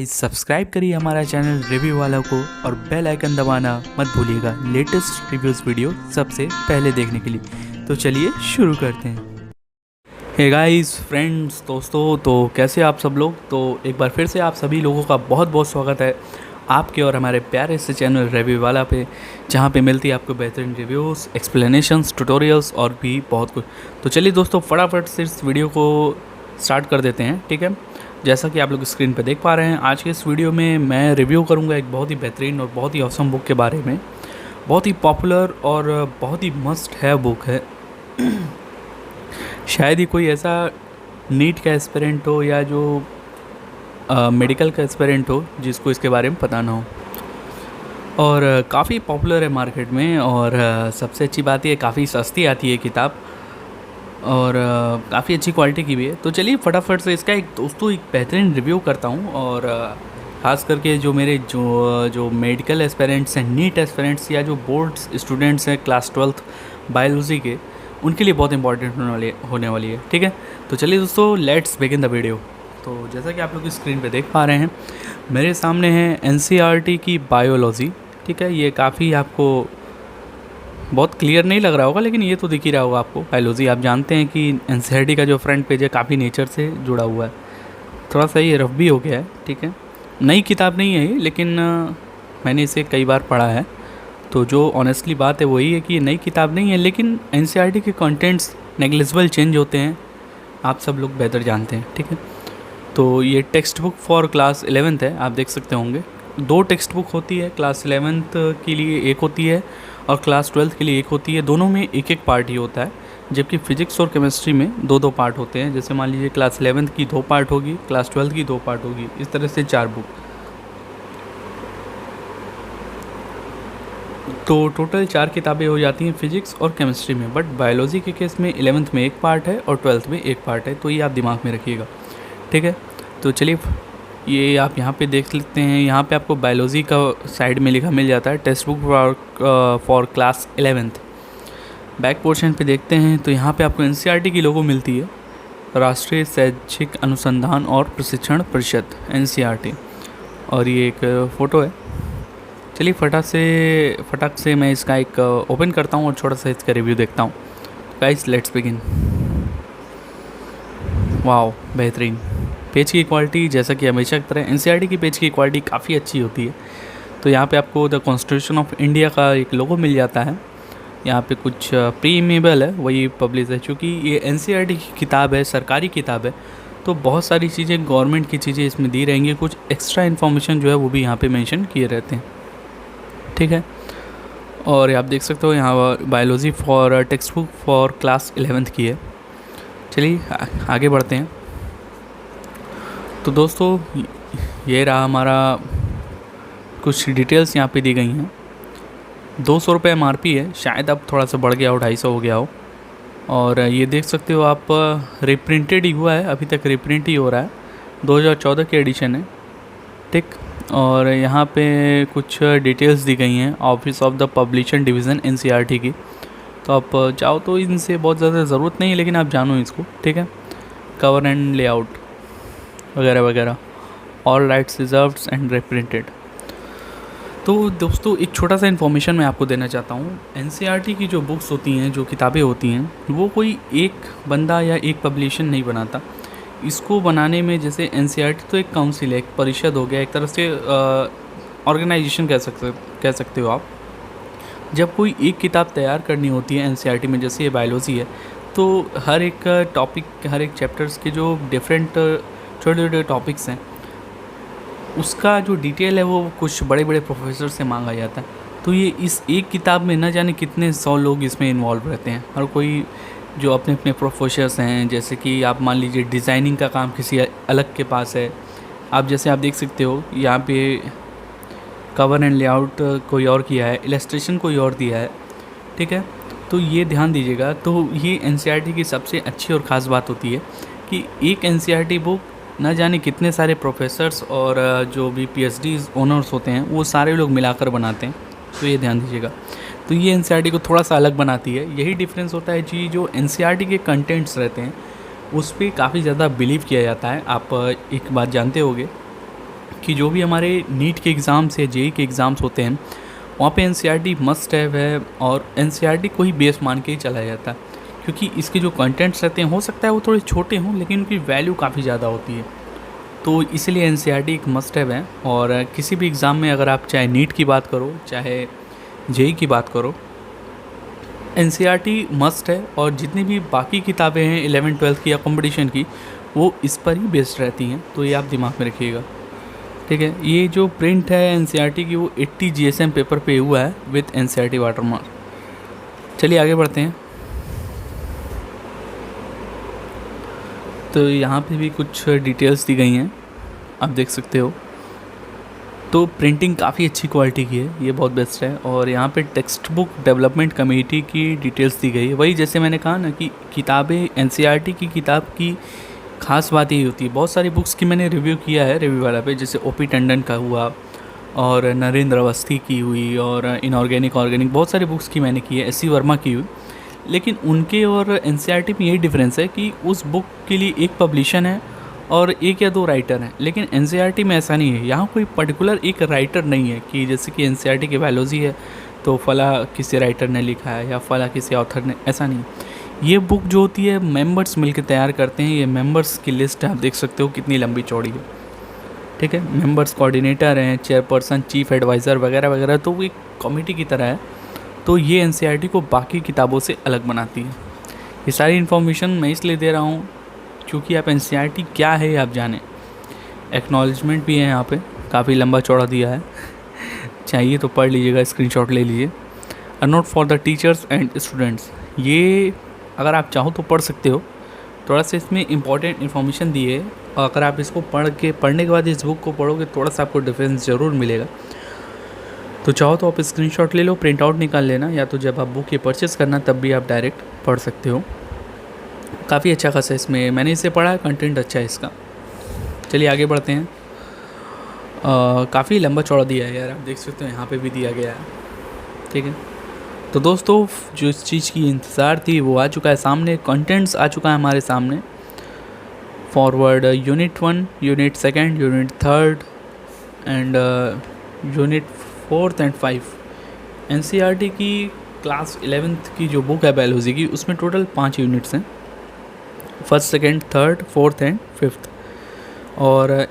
Guys subscribe करिए हमारा channel review वाला को और बेल आइकन दबाना मत भूलिएगा लेटेस्ट रिव्यूज़ वीडियो सबसे पहले देखने के लिए। तो चलिए शुरू करते हैं। हे गाइस फ्रेंड्स दोस्तों, तो कैसे आप सब लोग। तो एक बार फिर से आप सभी लोगों का बहुत बहुत स्वागत है आपके और हमारे प्यारे से चैनल रिव्यू वाला पे, जहाँ पे मिलती है आपको बेहतरीन रिव्यूज़, एक्सप्लेनेशंस, ट्यूटोरियल्स और भी बहुत कुछ। तो चलिए दोस्तों फटाफट से इस वीडियो को स्टार्ट कर देते हैं, ठीक है। जैसा कि आप लोग स्क्रीन पे देख पा रहे हैं, आज के इस वीडियो में मैं रिव्यू करूंगा एक बहुत ही बेहतरीन और बहुत ही ऑसम बुक के बारे में। बहुत ही पॉपुलर और बहुत ही मस्ट है बुक है। शायद ही कोई ऐसा नीट का एस्पिरेंट हो या जो मेडिकल का एस्पिरेंट हो जिसको इसके बारे में पता ना हो। और काफ़ी पॉपुलर है मार्केट में, और सबसे अच्छी बात ये काफ़ी सस्ती आती है किताब, और काफ़ी अच्छी क्वालिटी की भी है। तो चलिए फटाफट से इसका एक बेहतरीन रिव्यू करता हूँ। और ख़ास करके जो मेरे जो मेडिकल एस्पिरेंट्स हैं, नीट एस्पिरेंट्स या जो बोर्ड्स स्टूडेंट्स हैं क्लास 12th बायोलॉजी के, उनके लिए बहुत इंपॉर्टेंट होने वाली है, ठीक है। तो चलिए दोस्तों लेट्स बिगिन द वीडियो। तो जैसा कि आप लोग स्क्रीन पे देख पा रहे हैं, मेरे सामने है NCERT की बायोलॉजी, ठीक है। ये काफ़ी आपको बहुत क्लियर नहीं लग रहा होगा, लेकिन ये तो दिख ही रहा होगा आपको। बायोलॉजी आप जानते हैं कि NCERT का जो फ्रंट पेज है काफ़ी नेचर से जुड़ा हुआ है। थोड़ा सा ये रफ भी हो गया है, ठीक है। नई किताब नहीं है ये, लेकिन मैंने इसे कई बार पढ़ा है। तो जो ऑनेस्टली बात है वही है कि ये नई किताब नहीं है, लेकिन NCERT के कंटेंट्स नेग्लिजिबल चेंज होते हैं, आप सब लोग बेहतर जानते हैं, ठीक है। तो ये text book for class 11th है, आप देख सकते होंगे। 2 टेक्स्ट बुक होती है, क्लास 11th के लिए एक होती है और क्लास 12th के लिए एक होती है। दोनों में एक एक पार्ट ही होता है, जबकि फिजिक्स और केमिस्ट्री में 2-2 पार्ट होते हैं। जैसे मान लीजिए क्लास 11th की 2 पार्ट होगी, क्लास 12th की 2 पार्ट होगी, इस तरह से 4 बुक। तो टोटल 4 किताबें हो जाती हैं फिजिक्स और केमिस्ट्री में। बट बायोलॉजी के केस में 11th में एक पार्ट है और 12th में एक पार्ट है, तो ये आप दिमाग में रखिएगा, ठीक है। तो चलिए ये आप यहाँ पे देख लेते हैं। यहाँ पे आपको बायोलॉजी का साइड में लिखा मिल जाता है text book for class 11th। Back portion पे देखते हैं तो यहाँ पे आपको NCERT की लोगो मिलती है, राष्ट्रीय शैक्षिक अनुसंधान और प्रशिक्षण परिषद NCERT, और ये एक फ़ोटो है। चलिए फटाक से मैं इसका एक ओपन करता हूँ और छोटा सा इसका रिव्यू देखता हूँ। Guys let's begin. वाओ, बेहतरीन पेज की क्वालिटी। जैसा कि हमेशा की तरह NCERT की पेज की क्वालिटी काफ़ी अच्छी होती है। तो यहाँ पे आपको द कॉन्स्टिट्यूशन ऑफ इंडिया का एक लोगो मिल जाता है। यहाँ पे कुछ प्रीमेबल है, वही पब्लिश है। चूँकि ये NCERT की किताब है, सरकारी किताब है, तो बहुत सारी चीज़ें गवर्नमेंट की चीज़ें इसमें दी रहेंगी। कुछ एक्स्ट्रा इन्फॉर्मेशन जो है वो भी यहाँ पे मेंशन किए रहते हैं, ठीक है। और आप देख सकते हो यहाँ biology for text book for class 11th की है। चलिए आगे बढ़ते हैं। तो दोस्तों ये रहा हमारा, कुछ डिटेल्स यहाँ पे दी गई हैं। 200 रुपये MRP है, शायद अब थोड़ा सा बढ़ गया हो, 250 हो गया हो। और ये देख सकते हो आप, रिप्रिंटेड ही हुआ है, अभी तक रिप्रिंट ही हो रहा है। 2014 की एडिशन है, ठीक। और यहाँ पे कुछ डिटेल्स दी गई हैं office of the publication division NCERT की। तो आप चाहो तो इनसे बहुत ज़्यादा ज़रूरत नहीं है, लेकिन आप जानो इसको, ठीक है। कवर एंड लेआउट वगैरह वगैरह, ऑल राइट्स रिजर्व्ड एंड रिप्रिंटेड। तो दोस्तों एक छोटा सा इन्फॉर्मेशन मैं आपको देना चाहता हूँ। NCERT की जो बुक्स होती हैं, जो किताबें होती हैं, वो कोई एक बंदा या एक पब्लिशन नहीं बनाता। इसको बनाने में जैसे NCERT तो एक काउंसिल है, एक परिषद हो गया, एक तरह से ऑर्गेनाइजेशन कह सकते हो आप। जब कोई एक किताब तैयार करनी होती है NCERT में, जैसे ये बायोलॉजी है, तो हर एक टॉपिक, हर एक चैप्टर्स के जो डिफरेंट छोटे छोटे टॉपिक्स हैं, उसका जो डिटेल है वो कुछ बड़े बड़े प्रोफेसर से मांगा जाता है। तो ये इस एक किताब में न जाने कितने 100 लोग इसमें इन्वॉल्व रहते हैं, हर कोई जो अपने अपने प्रोफेसर्स हैं। जैसे कि आप मान लीजिए डिज़ाइनिंग का काम किसी अलग के पास है। आप जैसे आप देख सकते हो यहाँ पे कवर एंड लेआउट कोई और किया है, इलस्ट्रेशन कोई और दिया है, ठीक है। तो ये ध्यान दीजिएगा। तो ये NCERT की सबसे अच्छी और ख़ास बात होती है कि एक NCERT बुक न जाने कितने सारे प्रोफेसर्स और जो भी PhD ऑनर्स होते हैं वो सारे लोग मिलाकर बनाते हैं। तो ये ध्यान दीजिएगा। तो ये NCERT को थोड़ा सा अलग बनाती है। यही डिफरेंस होता है जी। जो NCERT के कंटेंट्स रहते हैं उस पर काफ़ी ज़्यादा बिलीव किया जाता है। आप एक बात जानते होंगे कि जो भी हमारे नीट के एग्ज़ाम्स या जेई के एग्ज़ाम्स होते हैं वहाँ पे एनसीईआरटी मस्ट हैव है, और एनसीईआरटी को ही बेस मान के ही चलाया जाता है, क्योंकि इसके जो कंटेंट्स रहते हैं हो सकता है वो थोड़े छोटे हों लेकिन उनकी वैल्यू काफ़ी ज़्यादा होती है। तो इसीलिए एनसीईआरटी एक मस्ट हैव है। और किसी भी एग्ज़ाम में अगर आप चाहे नीट की बात करो चाहे जेई की बात करो, एनसीईआरटी मस्ट है। और जितनी भी बाकी किताबें हैं 11th-12th की या कंपटीशन की, वो इस पर ही बेस्ड रहती हैं, तो ये आप दिमाग में रखिएगा, ठीक है। ये जो प्रिंट है एनसीईआरटी की वो 80 जीएसएम पेपर पे हुआ है विथ एनसीईआरटी वाटरमार्क। चलिए आगे बढ़ते हैं। तो यहाँ पे भी कुछ डिटेल्स दी गई हैं, आप देख सकते हो। तो प्रिंटिंग काफ़ी अच्छी क्वालिटी की है, ये बहुत बेस्ट है। और यहाँ पे टेक्स्ट बुक डेवलपमेंट कमेटी की डिटेल्स दी गई है। वही जैसे मैंने कहा ना कि किताबें एनसीईआरटी की किताब की ख़ास बात यही होती है। बहुत सारी बुक्स की मैंने रिव्यू किया है रिव्यू वाला पे, जैसे ओपी टंडन का हुआ और नरेंद्र अवस्थी की हुई और इनऑर्गेनिक ऑर्गेनिक, बहुत सारी बुक्स की मैंने की है, एस सी वर्मा की हुई। लेकिन उनके और एनसीईआरटी में यही डिफरेंस है कि उस बुक के लिए एक पब्लिशन है और एक या दो राइटर हैं, लेकिन एनसीईआरटी में ऐसा नहीं है। यहाँ कोई पर्टिकुलर एक राइटर नहीं है कि जैसे कि एनसीईआरटी की बायोलॉजी है तो फला किसी राइटर ने लिखा है या फला किसी ऑथर ने, ऐसा नहीं। ये बुक जो होती है मेंबर्स मिलकर तैयार करते हैं। ये मेंबर्स की लिस्ट आप देख सकते हो कितनी लंबी चौड़ी है, ठीक है। मेंबर्स कोऑर्डिनेटर हैं, चेयरपर्सन, चीफ एडवाइज़र वगैरह वगैरह, तो वो एक कमेटी की तरह है। तो ये एनसीईआरटी को बाकी किताबों से अलग बनाती है। ये सारी इन्फॉर्मेशन मैं इसलिए दे रहा हूँ क्योंकि आप एनसीईआरटी क्या है आप जानें। एक्नॉलेजमेंट भी है यहाँ पे, काफ़ी लंबा चौड़ा दिया है, चाहिए तो पढ़ लीजिएगा, स्क्रीनशॉट ले लीजिए। A note for the teachers and students, ये अगर आप चाहो तो पढ़ सकते हो। थोड़ा सा इसमें इंपॉर्टेंट इन्फॉर्मेशन दी है, और अगर आप इसको पढ़ने के बाद इस बुक को पढ़ोगे थोड़ा सा आपको डिफरेंस ज़रूर मिलेगा। तो चाहो तो आप स्क्रीनशॉट ले लो, प्रिंट आउट निकाल लेना, या तो जब आप बुक ये परचेज़ करना तब भी आप डायरेक्ट पढ़ सकते हो। काफ़ी अच्छा खासा इसमें मैंने इसे पढ़ा है, कंटेंट अच्छा है इसका। चलिए आगे बढ़ते हैं। काफ़ी लंबा चौड़ा दिया है यार, आप देख सकते हो यहाँ पे भी दिया गया है, ठीक है। तो दोस्तों जो इस चीज़ की इंतज़ार थी वो आ चुका है सामने, कंटेंट्स आ चुका है हमारे सामने। Forward unit 1, unit 2, unit 3 and unit 4 and 5। NCERT की क्लास 11th की जो बुक है बायोलॉजी की, उसमें टोटल 5 यूनिट्स हैं, 1st, 2nd, 3rd, 4th and 5th। और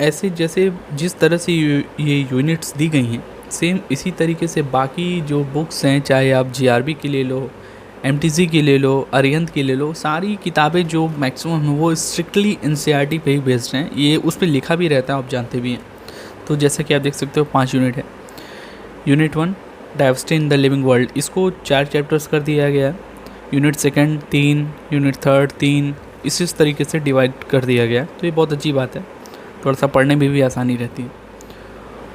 ऐसे जैसे जिस तरह से ये यूनिट्स दी गई हैं, सेम इसी तरीके से बाकी जो बुक्स हैं, चाहे आप जीआरबी की ले लो, एमटीजी की ले लो, अरिहंत की ले लो, सारी किताबें जो मैक्सिमम हैं वो स्ट्रिक्टली एनसीईआरटी पे ही बेस्ड हैं। ये उस पर लिखा भी रहता है, आप जानते भी हैं। तो जैसा कि आप देख सकते हो 5 यूनिट है। Unit 1 diversity in the living world, इसको 4 चैप्टर्स कर दिया गया है। यूनिट 2 3, यूनिट 3 3, इस तरीके से डिवाइड कर दिया गया। तो ये बहुत अच्छी बात है, थोड़ा सा पढ़ने में भी आसानी रहती है।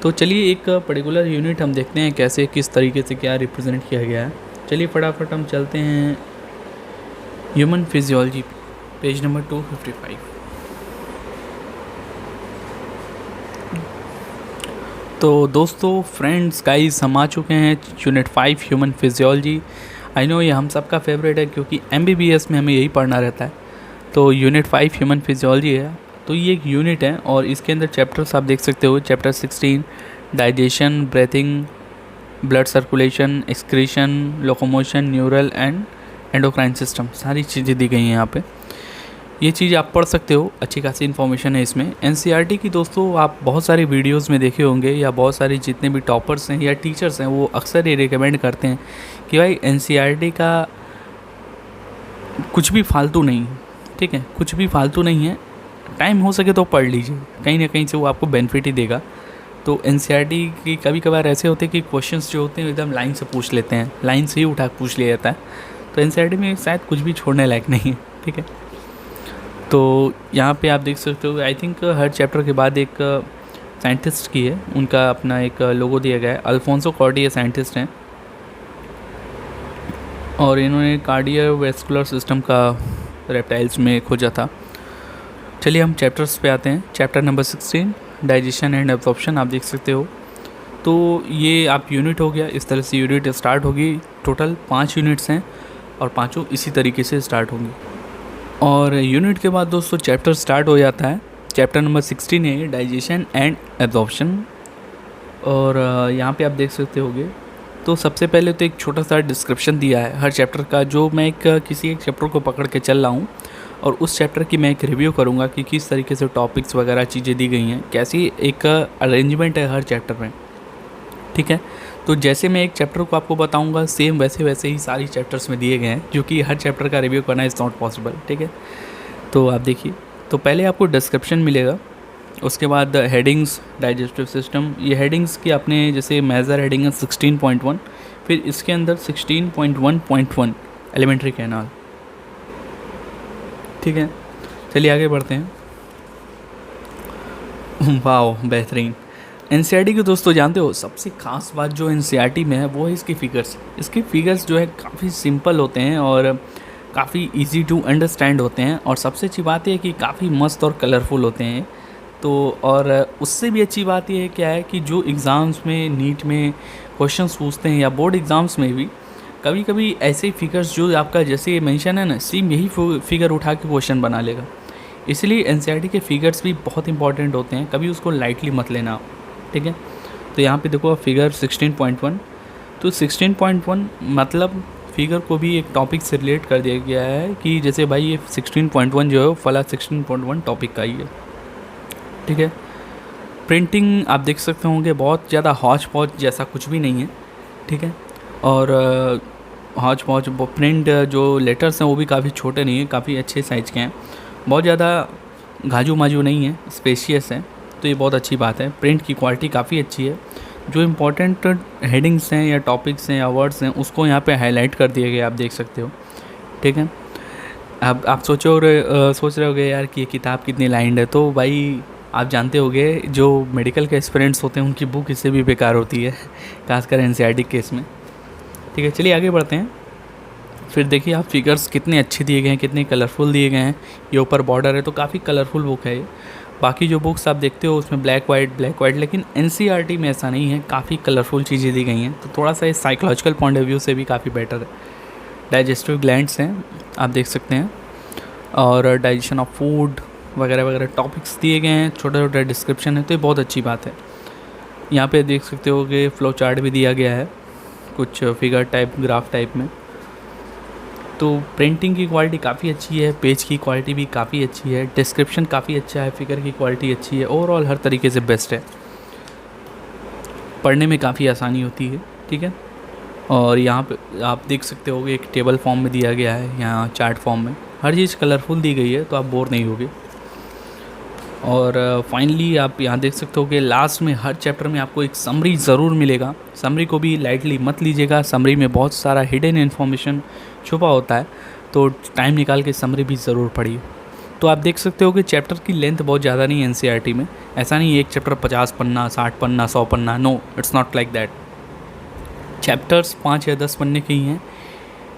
तो चलिए एक पर्टिकुलर यूनिट हम देखते हैं कैसे किस तरीके से क्या रिप्रेजेंट किया गया है। चलिए फटाफट हम चलते हैं ह्यूमन फिजियोलॉजी, पेज नंबर 255। तो दोस्तों फ्रेंड्स गाइस, हम आ चुके हैं unit 5 human physiology. I know ये हम सबका फेवरेट है क्योंकि एमबीबीएस में हमें यही पढ़ना रहता है। तो यूनिट 5 ह्यूमन फिजियोलॉजी है। तो ये एक यूनिट है और इसके अंदर चैप्टर्स आप देख सकते हो। Chapter 16 digestion, breathing, blood circulation, excretion, locomotion, neural and endocrine system, सारी चीज़ें दी गई हैं यहाँ पे। ये चीज़ आप पढ़ सकते हो, अच्छी खासी इन्फॉर्मेशन है इसमें। एनसीईआरटी की दोस्तों आप बहुत सारी वीडियोस में देखे होंगे, या बहुत सारे जितने भी टॉपर्स हैं या टीचर्स हैं वो अक्सर ये रिकमेंड करते हैं कि भाई एनसीईआरटी का कुछ भी फालतू नहीं, ठीक है, कुछ भी फालतू नहीं है। टाइम हो सके तो पढ़ लीजिए, कहीं ना कहीं से वो आपको बेनिफिट ही देगा। तो एनसीईआरटी की कभी कभार ऐसे होते हैं कि क्वेश्चंस जो होते हैं एकदम लाइन से पूछ लेते हैं, लाइन से ही उठा के पूछ लिया जाता है। तो एनसीईआरटी में शायद कुछ भी छोड़ने लायक नहीं है, ठीक है। तो यहाँ पे आप देख सकते हो, आई थिंक हर चैप्टर के बाद एक साइंटिस्ट की है, उनका अपना एक लोगो दिया गया है। अल्फोंसो कॉर्डी ये साइंटिस्ट हैं और इन्होंने कार्डियोवैस्कुलर सिस्टम का रेप्टाइल्स में खोजा था। चलिए हम चैप्टर्स पे आते हैं। Chapter number 16 digestion and absorption, आप देख सकते हो। तो ये आप यूनिट हो गया, इस तरह से यूनिट स्टार्ट होगी। टोटल 5 यूनिट्स हैं और पाँचों इसी तरीके से स्टार्ट होंगी। और यूनिट के बाद दोस्तों चैप्टर स्टार्ट हो जाता है चैप्टर नंबर 16 है डाइजेशन एंड एब्जॉर्प्शन। और यहाँ पे आप देख सकते होगे, तो सबसे पहले तो एक छोटा सा डिस्क्रिप्शन दिया है हर चैप्टर का, जो मैं किसी एक चैप्टर को पकड़ के चल रहा हूँ और उस चैप्टर की मैं एक रिव्यू करूँगा कि किस तरीके से टॉपिक्स वगैरह चीज़ें दी गई हैं, कैसी एक अरेंजमेंट है हर चैप्टर में। ठीक है, तो जैसे मैं एक चैप्टर को आपको बताऊंगा सेम वैसे वैसे ही सारी चैप्टर्स में दिए गए हैं, जो कि हर चैप्टर का रिव्यू करना इज़ नॉट पॉसिबल। ठीक है, तो आप देखिए, तो पहले आपको डिस्क्रिप्शन मिलेगा, उसके बाद हेडिंग्स, डाइजेस्टिव सिस्टम, ये हेडिंग्स की आपने जैसे मेजर हेडिंग है 16.1, फिर इसके अंदर 16.1.1 एलिमेंट्री कैनाल। ठीक है, चलिए आगे बढ़ते हैं। वाह बेहतरीन। एनसीईआरटी के दोस्तों जानते हो सबसे ख़ास बात जो एनसीईआरटी में है वो है इसकी फ़िगर्स। इसके फ़िगर्स जो है काफ़ी सिंपल होते हैं और काफ़ी इजी टू अंडरस्टैंड होते हैं, और सबसे अच्छी बात यह है कि काफ़ी मस्त और कलरफुल होते हैं। तो और उससे भी अच्छी बात यह है क्या है कि जो एग्ज़ाम्स में नीट में क्वेश्चंस पूछते हैं या बोर्ड एग्ज़ाम्स में भी कभी कभी ऐसे फिगर्स जो आपका जैसे मेंशन है ना, सेम यही फिगर उठा के क्वेश्चन बना लेगा। इसलिए एनसीईआरटी के फिगर्स भी बहुत इंपॉर्टेंट होते हैं, कभी उसको लाइटली मत लेना आप। ठीक है, तो यहाँ पे देखो फिगर 16.1, तो 16.1 मतलब फिगर को भी एक टॉपिक से रिलेट कर दिया गया है कि जैसे भाई ये 16.1 जो है फला 16.1 टॉपिक का ही है। ठीक है, प्रिंटिंग आप देख सकते होंगे बहुत ज़्यादा हौच पौच जैसा कुछ भी नहीं है। ठीक है, और हौच पौच प्रिंट जो लेटर्स हैं वो भी काफ़ी छोटे नहीं हैं, काफ़ी अच्छे साइज़ के हैं, बहुत ज़्यादा घाजू माजू नहीं है, स्पेशियस है, तो ये बहुत अच्छी बात है। प्रिंट की क्वालिटी काफ़ी अच्छी है, जो इम्पोर्टेंट हेडिंग्स हैं या टॉपिक्स हैं या वर्ड्स हैं उसको यहाँ पे हाईलाइट कर दिए गए, आप देख सकते हो। ठीक है, अब आप सोच रहे होगे यार कि ये किताब कितनी लाइंड है, तो भाई आप जानते होगे जो मेडिकल के एस्पिरेंट्स होते हैं उनकी बुक इससे भी बेकार होती है, खासकर एनसीईआरटी केस में। ठीक है, चलिए आगे बढ़ते हैं। फिर देखिए आप फिगर्स कितने अच्छे दिए गए हैं, कितने कलरफुल दिए गए हैं। ये ऊपर बॉर्डर है तो काफ़ी कलरफुल बुक है ये। बाकी जो बुक्स आप देखते हो उसमें ब्लैक वाइट, लेकिन एनसीईआरटी में ऐसा नहीं है, काफ़ी कलरफुल चीज़ें दी गई हैं, तो थोड़ा सा इस साइकोलॉजिकल पॉइंट ऑफ व्यू से भी काफ़ी बेटर है। डाइजेस्टिव ग्लैंड्स हैं आप देख सकते हैं, और डाइजेशन ऑफ फूड वगैरह वगैरह टॉपिक्स दिए गए हैं, छोटा छोटा डिस्क्रिप्शन है, तो ये बहुत अच्छी बात है। यहाँ पे देख सकते हो कि फ्लो चार्ट भी दिया गया है कुछ फिगर टाइप, ग्राफ टाइप में। तो प्रिंटिंग की क्वालिटी काफ़ी अच्छी है, पेज की क्वालिटी भी काफ़ी अच्छी है, डिस्क्रिप्शन काफ़ी अच्छा है, फिगर की क्वालिटी अच्छी है, ओवरऑल हर तरीके से बेस्ट है, पढ़ने में काफ़ी आसानी होती है। ठीक है, और यहाँ पे आप देख सकते हो एक टेबल फॉर्म में दिया गया है, यहाँ चार्ट फॉर्म में, हर चीज़ कलरफुल दी गई है, तो आप बोर नहीं होगे। और फाइनली आप यहाँ देख सकते हो कि लास्ट में हर चैप्टर में आपको एक समरी ज़रूर मिलेगा। समरी को भी लाइटली मत लीजिएगा, समरी में बहुत सारा हिडन इन्फॉर्मेशन छुपा होता है, तो टाइम निकाल के समरी भी ज़रूर पढ़िए। तो आप देख सकते हो कि चैप्टर की लेंथ बहुत ज़्यादा नहीं है एनसीईआरटी में, ऐसा नहीं एक चैप्टर 50 पन्ना, 60 पन्ना, 100 पन्ना, no, it's not like that. Chapters 5 या 10 पन्ने के ही हैं,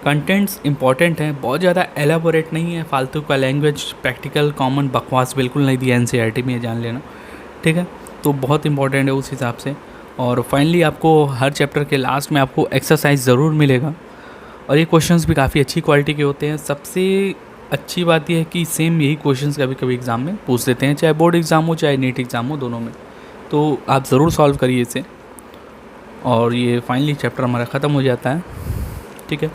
कंटेंट्स इंपॉर्टेंट हैं, बहुत ज़्यादा एलाबोरेट नहीं है, फालतू का लैंग्वेज, प्रैक्टिकल कॉमन बकवास बिल्कुल नहीं दिया एनसीईआरटी में, ये जान लेना। ठीक है, तो बहुत इंपॉर्टेंट है उस हिसाब से। और फाइनली आपको हर चैप्टर के लास्ट में आपको एक्सरसाइज ज़रूर मिलेगा, और ये क्वेश्चंस भी काफ़ी अच्छी क्वालिटी के होते हैं। सबसे अच्छी बात यह है कि सेम यही क्वेश्चंस कभी कभी एग्ज़ाम में पूछ देते हैं, चाहे बोर्ड एग्ज़ाम हो चाहे नीट एग्ज़ाम हो, दोनों में, तो आप ज़रूर सॉल्व करिए इसे। और ये फाइनली चैप्टर हमारा ख़त्म हो जाता है। ठीक है,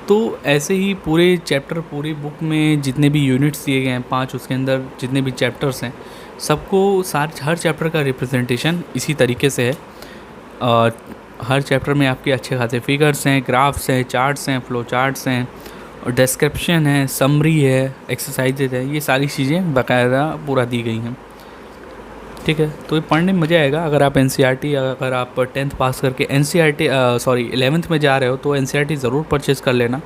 तो ऐसे ही पूरे चैप्टर, पूरी बुक में जितने भी यूनिट्स दिए गए हैं 5, उसके अंदर जितने भी चैप्टर्स हैं सबको हर चैप्टर का रिप्रेजेंटेशन इसी तरीके से है। और हर चैप्टर में आपके अच्छे खासे फिगर्स हैं, ग्राफ्स हैं, चार्ट्स हैं, फ्लो चार्ट्स हैं, और डिस्क्रिप्शन है, समरी है, एक्सरसाइजेज है, ये सारी चीज़ें बाकायदा पूरा दी गई हैं। ठीक है, तो ये पढ़ने में मज़ा आएगा। अगर आप एनसीईआरटी, अगर आप 10th पास करके एनसीईआरटी 11th में जा रहे हो तो एनसीईआरटी ज़रूर परचेज़ कर लेना।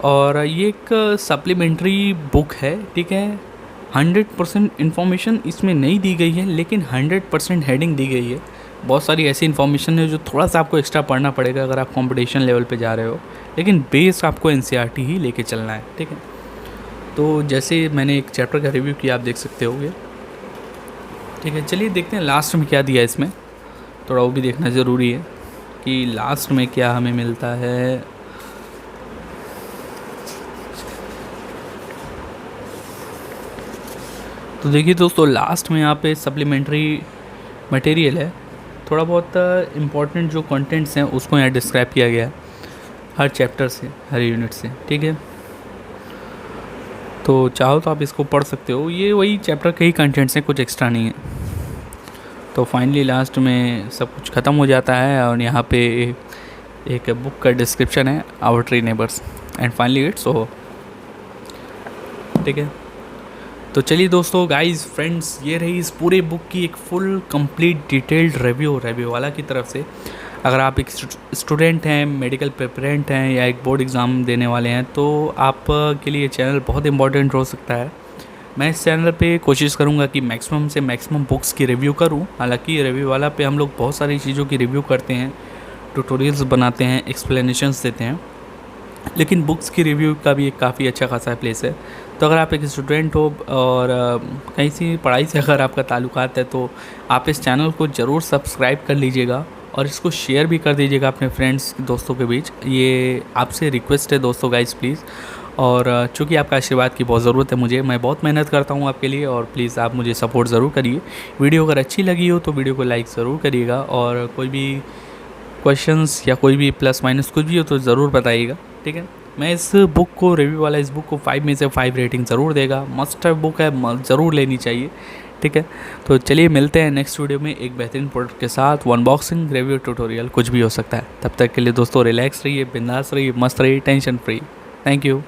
और ये एक सप्लीमेंट्री बुक है। ठीक है, 100% इन्फॉर्मेशन इसमें नहीं दी गई है, लेकिन 100% हेडिंग दी गई है। बहुत सारी ऐसी इन्फॉर्मेशन है जो थोड़ा सा आपको एक्स्ट्रा पढ़ना पड़ेगा अगर आप कंपटीशन लेवल पे जा रहे हो, लेकिन बेस आपको एनसीईआरटी ही लेके चलना है। ठीक है, तो जैसे मैंने एक चैप्टर का रिव्यू किया, आप देख सकते होगे। ठीक है, चलिए देखते हैं लास्ट में क्या दिया है इसमें, थोड़ा वो भी देखना ज़रूरी है कि लास्ट में क्या हमें मिलता है। तो देखिए दोस्तों, लास्ट में यहाँ पे सप्लीमेंट्री मटेरियल है, थोड़ा बहुत इम्पोर्टेंट जो कंटेंट्स हैं उसको यहाँ डिस्क्राइब किया गया है हर चैप्टर से, हर यूनिट से, ठीक है। तो चाहो तो आप इसको पढ़ सकते हो, ये वही चैप्टर के ही कंटेंट्स हैं, कुछ एक्स्ट्रा नहीं है। तो फाइनली लास्ट में सब कुछ ख़त्म हो जाता है और यहाँ पे एक बुक का डिस्क्रिप्शन है, our tree neighbours, and finally it's over, ठीक है। तो चलिए दोस्तों, गाइस, फ्रेंड्स, ये रही इस पूरे बुक की एक फुल कंप्लीट डिटेल्ड रिव्यू वाला की तरफ से। अगर आप एक स्टूडेंट हैं, मेडिकल प्रिपरेंट हैं या एक बोर्ड एग्ज़ाम देने वाले हैं तो आप के लिए चैनल बहुत इंपॉर्टेंट हो सकता है। मैं इस चैनल पे कोशिश करूँगा कि मैक्सिमम से मैक्सिमम बुक्स की रिव्यू करूँ। हालांकि रिव्यू वाला पे हम लोग बहुत सारी चीज़ों की रिव्यू करते हैं, ट्यूटोरियल्स बनाते हैं, एक्सप्लेनेशंस देते हैं, लेकिन बुक्स की रिव्यू का भी एक काफ़ी अच्छा खासा प्लेस है। तो अगर आप एक स्टूडेंट हो और कहीं सी पढ़ाई से अगर आपका ताल्लुकात है तो आप इस चैनल को ज़रूर सब्सक्राइब कर लीजिएगा और इसको शेयर भी कर दीजिएगा अपने फ्रेंड्स दोस्तों के बीच। ये आपसे रिक्वेस्ट है दोस्तों, गाइस, प्लीज़। और चूँकि आपका आशीर्वाद की बहुत ज़रूरत है मुझे, मैं बहुत मेहनत करता हूँ आपके लिए, और प्लीज़ आप मुझे सपोर्ट ज़रूर करिए। वीडियो अगर अच्छी लगी हो तो वीडियो को लाइक ज़रूर करिएगा, और कोई भी क्वेश्चंस या कोई भी प्लस माइनस कुछ भी हो तो ज़रूर बताइएगा, ठीक है। मैं इस बुक को, रिव्यू वाला इस बुक को 5 में से 5 रेटिंग ज़रूर देगा। मस्ट हैव बुक है, ज़रूर लेनी चाहिए, ठीक है। तो चलिए मिलते हैं नेक्स्ट वीडियो में एक बेहतरीन प्रोडक्ट के साथ, अनबॉक्सिंग, रिव्यू, ट्यूटोरियल, कुछ भी हो सकता है। तब तक के लिए दोस्तों रिलैक्स रहिए, बिंदास रहिए, मस्त रहिए, टेंशन फ्री। Thank you.